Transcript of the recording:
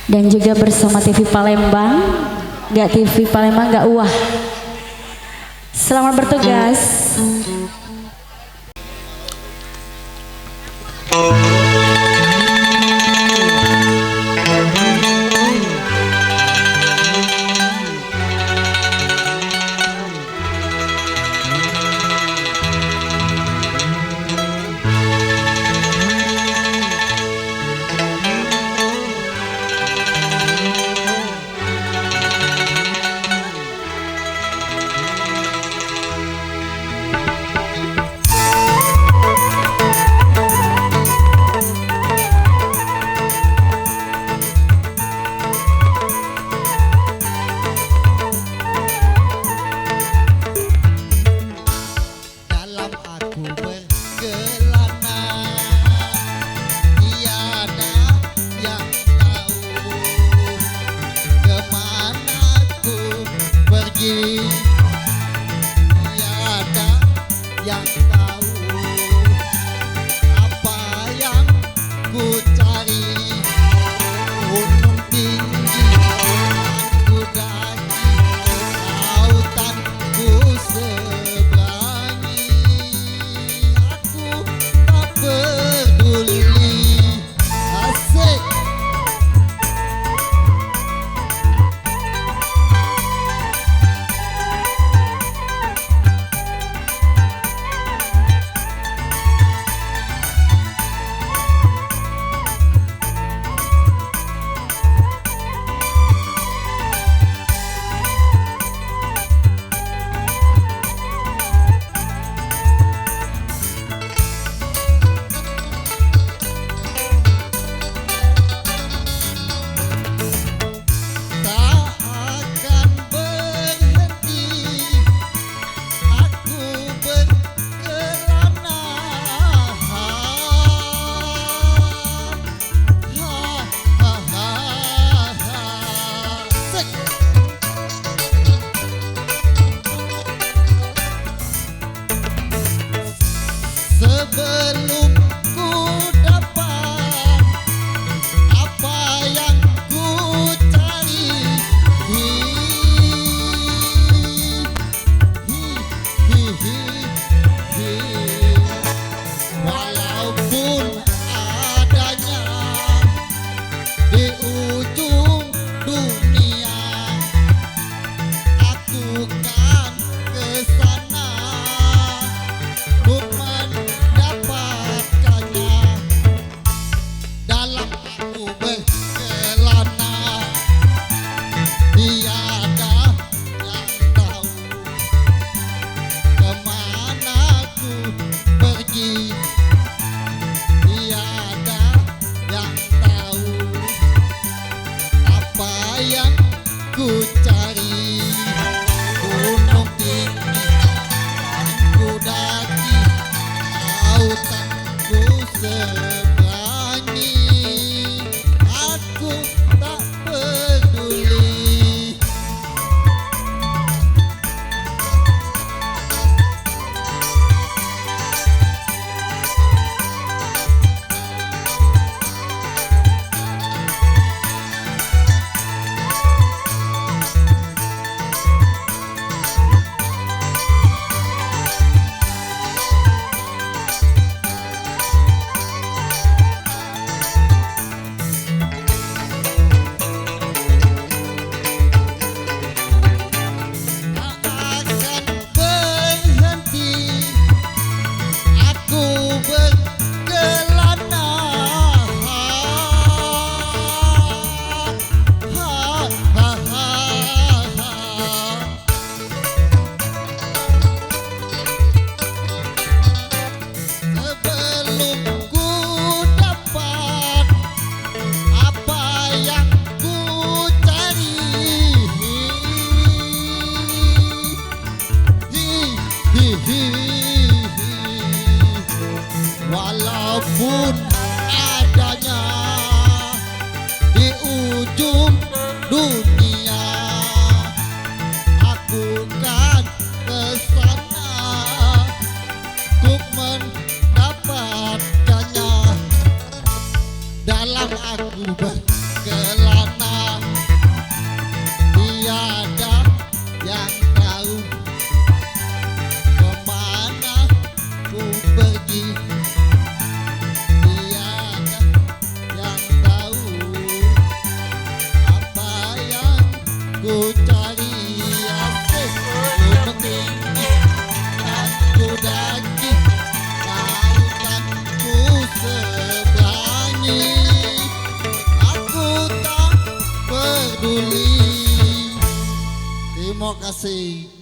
dan juga bersama TV Palembang, nggak TV Palembang nggak uah. Selamat bertugas. Tiada yang tahu apa yang ku cari. Gunung tinggi ku daki, lautan ku seberangi. Aku tak peduli. Asik. Sebelum ku dapat apa yang ku cari, walaupun adanya di ujung dunia, aku kan kesana untuk mendapatkannya. Dalam aku berkelana, tiada yang tahu kemana ku pergi. Tiada yang tahu apa yang ku cari. Gunung tinggi ku daki, lautan ku seberangi. Aku tak peduli. Walaupun adanya di ujung dunia, aku kan kesana untuk mendapatkannya. Dalam aku berkelana, Aku tak peduli. Terima kasih.